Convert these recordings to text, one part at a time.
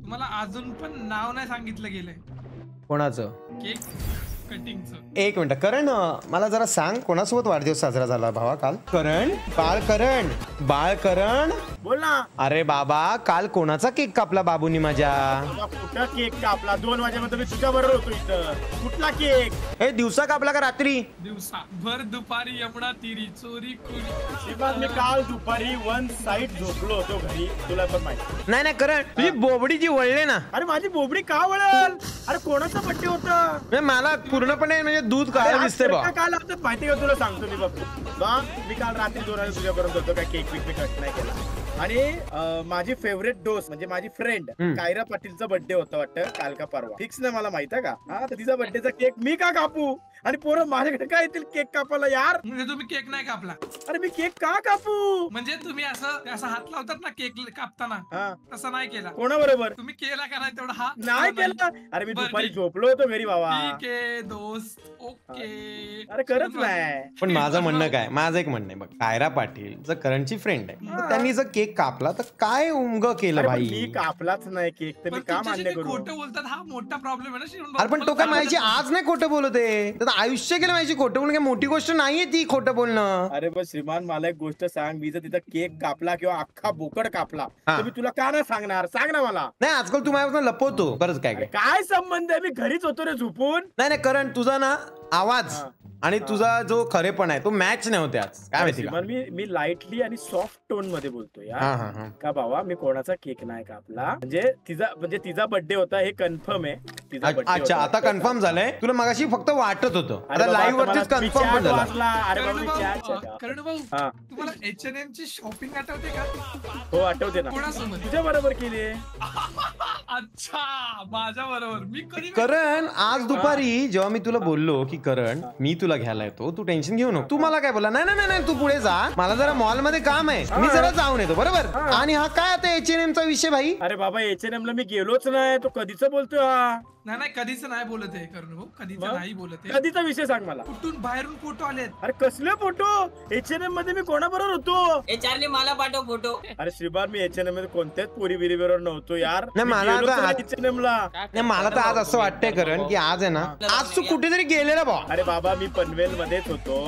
तुम्हाला अजून पण नाव नाही सांगितलं गेलंय कोणाचं? केक कटिंगचं. एक मिनिट करण, मला जरा सांग कोणासोबत वाढदिवस साजरा झाला भावा काल? करण, बाळकरण बोल ना. अरे बाबा काल कोणाचा केक कापला बाबूनी माझ्या? कुठला केक कापला? 2 वाजेपर्यंत मी तुझ्या बरोबर होतो इथं. कुठला केक? हे दिवसा कापला का रात्री? दिवसा भर दुपारी यमुना तीरी चोरी कुरी. मी काल दुपारी 1 साइड झोपलो होतो घरी, तुला पण माहिती. नाही करण, तुझी बोबडी जी वळले ना. अरे माझी बोबडी का वळल? अरे कोणाचा बड्डे होता? मला पूर्णपणे म्हणजे दूध काढायला दिसते बा. काल आता माहिती का तुला सांगतो मी बाबू. मी काल रात्री 2 वाजता तुझ्यापर्यंत होतो, काय केक बिक कट नाही केला. आणि माझी फेवरेट डोस म्हणजे माझी फ्रेंड कायरा पाटीलचा बर्थडे होता वाटतं काल का परवा, फिक्स नाही मला माहित आहे का. हा तर तिचा बर्थडेचा केक मी का कापू? आणि पोरं माझ्याकडे काय येतील केक कापायला यार? म्हणजे तुम्ही केक नाही कापला? अरे मी केक का कापू? म्हणजे तुम्ही असं हात लावतात ना केक कापताना, तसं नाही केला. कोणाबरोबर? तुम्ही केला का नाही तेवढा? हा नाही केला. अरे मी दुपारी झोपलो होतो घरी बाबा. ठीक आहे दोस्त, ओके. अरे करत नाही. पण माझं म्हणणं काय, माझं एक म्हणणं आहे बघ, कायरा पाटील जर करणची फ्रेंड आहे, त्यांनी जर केक कापला तर काय उंग केलं भाई? मी कापलाच नाही केक, तर मी का मान्य करू? खोटं बोलतात, हा मोठा प्रॉब्लेम आहे ना श्रीमंत. अरे पण तो काय माझी आज नाही खोटं बोलत आहे, आयुष्य केलं माझी खोटं बोलणं, काय मोठी गोष्ट नाहीये ती खोटं बोलणं. अरे पण श्रीमान मला एक गोष्ट सांग, मी जर तिथं केक कापला किंवा अख्खा बोकड कापला तर मी तुला का नाही सांगणार? सांग ना मला. नाही आजकाल तू माझ्यापासून लपवतो बरंच काय संबंध आहे? मी घरीच होतो रे झोपून. नाही करण, तुझा ना आवाज आणि तुझा जो खरेपण आहे तो मॅच नाही होते आज, काय माहिती. मी लाईटली आणि सॉफ्ट टोन मध्ये बोलतो यार का बाबा, मी कोणाचा केक नाही कापला. म्हणजे तिचा बर्थडे होता हे कन्फर्म आहे. अच्छा आता कन्फर्म झालंय, तुला मगाशी फक्त वाटत होतं, आता लाईव्ह वरतीच कन्फर्म पण झालं. करण भाऊ तुम्हाला H&M ची शॉपिंग आठवते का? हो आठवते ना. कोणासोबत? तुझ्या बरोबर केली. अच्छा माझ्या बरोबर. मी कधी करण आज दुपारी जेव्हा मी तुला बोललो की करण मी तुला घ्यायला येतो, तू टेन्शन घेऊ नको, तू मला काय बोला, नाही तू पुढे जा, मला जरा मॉल मध्ये काम आहे, मी जरा जाऊन येतो. बरोबर. आणि हा काय आता H&M चा विषय भाई? अरे बाबा H&M ला मी गेलोच नाही, तो कधीच बोलतोय हा. नाही कधीच नाही बोलत आहे करण भाऊ, कधीच नाही बोलत आहे. कधीचा विषय सांग मला. कुठून बाहेरून फोटो आलेत? अरे कसले फोटो? H&M मध्ये मी कोणाबरोबर होतो? चार्ली मला पाठव फोटो. अरे श्रीबार मी H&M मध्ये कोणत्याच पोरी बिरी बरोबर नव्हतो यार. नाही मला H&M ला मला तर आज असं वाटतंय करण की आज आहे ना, आज तू कुठेतरी गेलेला बा. अरे बाबा मी पनवेल मध्येच होतो,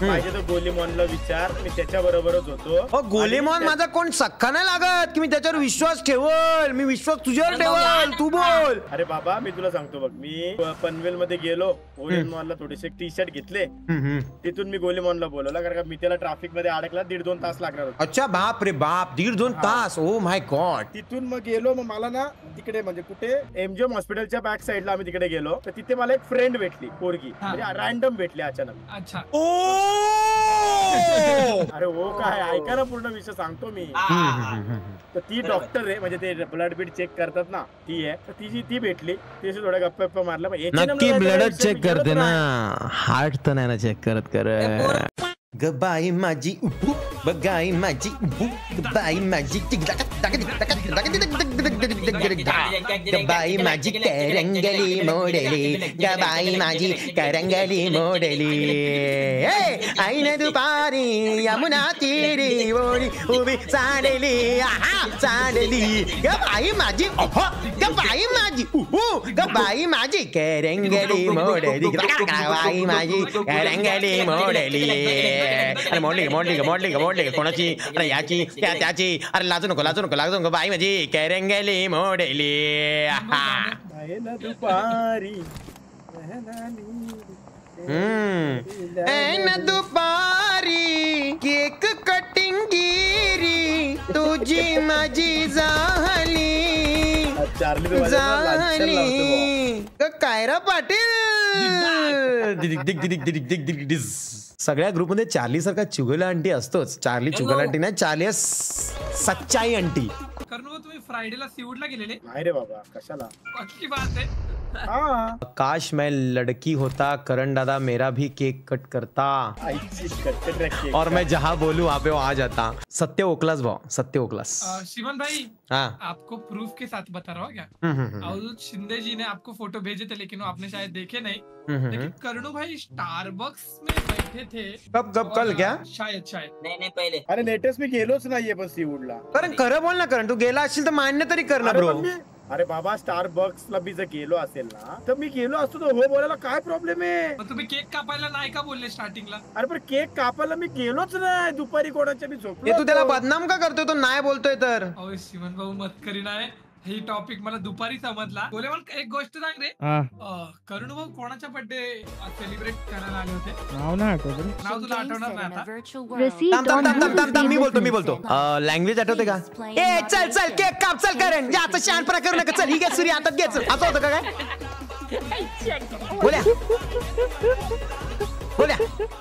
पाहिजे तर गोलीमॉनला विचार, मी त्याच्या बरोबरच होतो. गोलीमॉन माझा कोण सख्खा नाही लागत की मी त्याच्यावर विश्वास ठेवल, मी विश्वास तुझ्यावर ठेवल, तू बोल. अरे बाबा मी तुला सांगतो बघ, मी पनवेल मध्ये गेलो, गोलीमॉनला थोडेसे टी शर्ट घेतले, तिथून मी गोलीमॉनला बोलवला, कारण मी त्याला ट्रॅफिक मध्ये अडकला, 1.5-2 तास लागणार होता. अच्छा बाप रे बाप, 1.5-2 तास, ओ माय गॉड. तिथून मग गेलो, मग मला ना तिकडे म्हणजे कुठे MGM हॉस्पिटलच्या बॅक साईडला आम्ही तिकडे गेलो, तर तिथे मला एक फ्रेंड भेटली, पोरगी म्हणजे रॅन्डम भेटली अचानक. अच्छा अरे हो काय, ऐका ना पूर्ण विषय सांगतो मी. तर ती डॉक्टर आहे, म्हणजे ते ब्लड बीड चेक करतात ना, ती आहे. तर ती भेटली, तिथे थोडा गप्पा मारला. नक्की ब्लड चेक करते ना, हार्ट तर नाही ना चेक करत. गबाई माझी उभू बगाई माझी उभू गबाई माझी गबाई माझी करंगली मोडली, गबाई माझी करंगली मोडली. आईने दुपारी यमुना तीरी ओढी उभी चालली, चालली गबाई माझी गबाई माझी उभू गबाई माझी करंगली मोडली, गबाई माझी करंगली मोडली. अरे मोडली कोणाची? अरे याची त्याची. अरे लाजू नको बाई माझी करंगली मोडली. दुपारी केक कटिंग गिरी तुझी माझी झाली कायरा पाटील. सगळ्या ग्रुप मध्ये चार्ली सारखा चुगला आंटी असतोच. चार्ली चुगला आंटी नाही, चार्ली सच्चाई आंटी. तुम्ही फ्रायडेला सीवूडला गेलेले? नाही रे बाबा, कशाला? पक्की बात आहे. काश मैं लड़की होता, करण दादा मेरा भी केक कट करता, और मैं जहाँ बोलूं वहाँ पे वो आ जाता. सत्य ओकलास भाव, सत्य ओकलास. शिवन भाई, हाँ आपको प्रूफ के साथ बता रहा हूँ क्या? अवधूत शिंदे जी ने आपको फोटो भेजे थे, लेकिन वो आपने शायद देखे नहीं. लेकिन करणू भाई स्टारबक्स में बैठे थे. कब कल क्या? शायद नहीं पहले. अरे लेटेस्ट मी गेलोच नाहीये पण सीवूडला. कारण खरं बोल ना करण, तू गेला असशील तर मान्य तरी कर ना ब्रो. अरे बाबा स्टारबक्सला मी जर गेलो असेल ना तर मी गेलो असतो तर हो बोलायला काय प्रॉब्लेम आहे. तुम्ही केक कापायला नाही का बोलले स्टार्टिंगला? अरे पण केक कापायला मी गेलोच नाही दुपारी कोणाच्या मी झोपलो. तू त्याला बदनाम का करतोय? तो नाही बोलतोय तर. अहो श्रीमंत भाऊ मत करी नाही. ही टॉपिक मला दुपारी समजला. बोले मला एक गोष्ट सांग रे. करुण भाऊ कोणाच्या बर्थडे सेलिब्रेट करायला आले होते? नाव नाही आठवत. नाव तुला आठवणार नाही आता. मी बोलतो लँग्वेज आठवते का? ए चल चल केक काप चल करण. आता शहाणपणा करू नका. चल ही घे सूर्य हातात घ्यायचं. असं होतं का काय? बोल्या बोल्या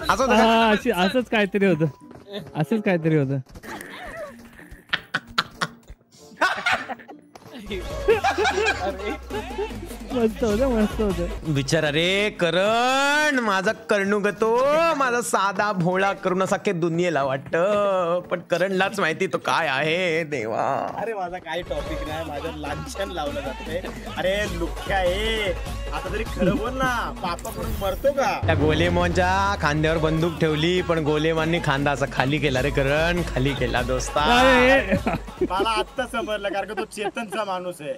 असं होतं का? असंच काहीतरी होतं. मस्त होतं. बिचारा रे करण, माझा कर्णू गतो, माझा साधा भोळा करून असा के दुनियेला वाटत, पण करणलाच माहिती तो काय आहे देवा. अरे माझा काही टॉपिक नाही, माझं लांछन लावलं जाते. अरे लुख्या आहे आता तरी खरं बोल ना, पापा म्हणून मरतो का? त्या गोलेमॉनच्या खांद्यावर बंदूक ठेवली पण गोलेमॉननी खांदा असा खाली केला रे करण, खाली केला दोस्ता. मला आत्ता समजलं कारण तो चेतनचा माणूस आहे.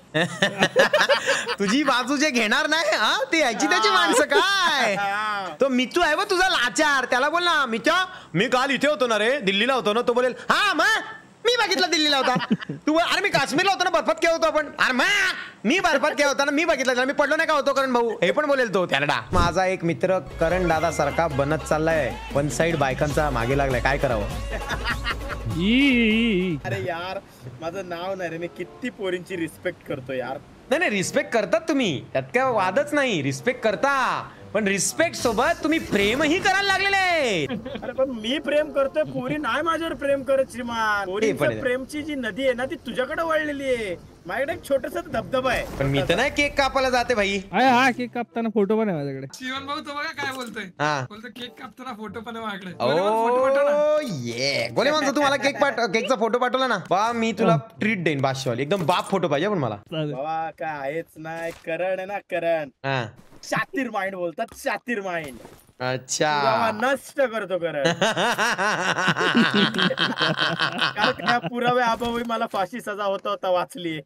तुझी बाजू जे घेणार नाही हा ते याची त्याची माणसं काय. तो मितू आहे व तुझा लाचार, त्याला बोल ना मित्या मी काल इथे होतो ना रे, दिल्लीला होतो ना. तो बोलेल हा मग मी बघितलं दिल्लीला होता. तू अरे मी काश्मीरला होतो ना, बर्फात केव्हा होतो आपण. अरे मी बर्फात केव्हा होता ना, मी बघितलं, मी पडलो नाही का होतो करण भाऊ, हे पण बोलेल तो त्याला. माझा एक मित्र करण दादा सारखा बनत चाललाय, वन साइड बायकांचा मागे लागलाय, काय करावं. अरे यार माझं नाव नाही रे, मी किती पोरींची रिस्पेक्ट करतो यार. नाही रिस्पेक्ट करतात तुम्ही, त्यात काय वादच नाही, रिस्पेक्ट करता, पण रिस्पेक्ट सोबत तुम्ही प्रेमही करायला लागलेले. अरे पण मी प्रेम करतोय, पोरी नाही माझ्यावर प्रेम करत श्रीमान. पोरींच्या प्रेमची जी नदी आहे ना ती तुझ्याकडे वळलेली आहे, माझ्याकडे एक छोटासा धबधबा आहे. पण मी तर नाही केक कापायला जाते भाई. हा केक कापताना फोटो पण आहे माझ्याकडे. शिवन भाऊ तो बघा काय बोलतोय, बोलतो केक कापताना फोटो पण आहे माझ्याकडे. गोलेमॉन तुम्हाला केकचा फोटो पाठवला ना बा, मी तुला ट्रीट देईन बादशाहवाली, एकदम बाप फोटो पाहिजे पण मला. बाबा काय आहेच नाही, करण आहे ना करण, शातीर माइंड बोलतात, शातीर माइंड. अच्छा नष्ट करतो करण. कारण पुरावे अभावी मला फाशी सजा होता वाचली.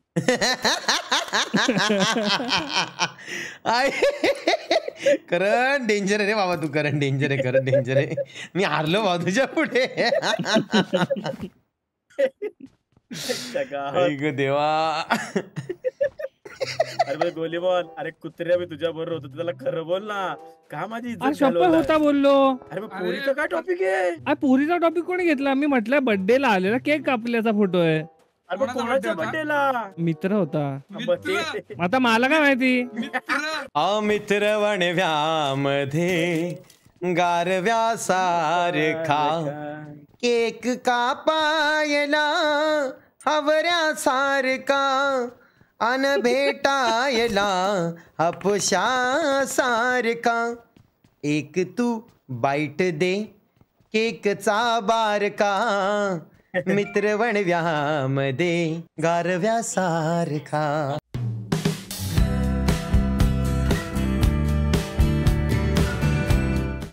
करण डेंजर आहे रे बाबा तू, करण डेंजर आहे, करण डेंजर आहे. मी हारलो बाबा तुझ्या पुढे. देवा. अरे गोलीबॉल, अरे कुत्र्या मी तुझ्या बरोबर होतो, त्याला खरं बोल ना, का माझी इज्जत होता बोललो. अरे पोरीचा काय टॉपिक आहे? पोरीचा टॉपिक कोणी घेतला? मी म्हटलं बर्थडे ला आलेला केक कापल्याचा फोटो आहे. अरे कोणाच्या बर्थडेला? मित्र होता. आता मला काय माहिती. मित्र वणव्यामध्ये गारव्या सारखा केक कापायला हवऱ्या सारखा अन भेटायला हापशा सारखा. एक तू बाईट दे केकचा बारका, मित्र वणव्यामध्ये गारव्या सारखा.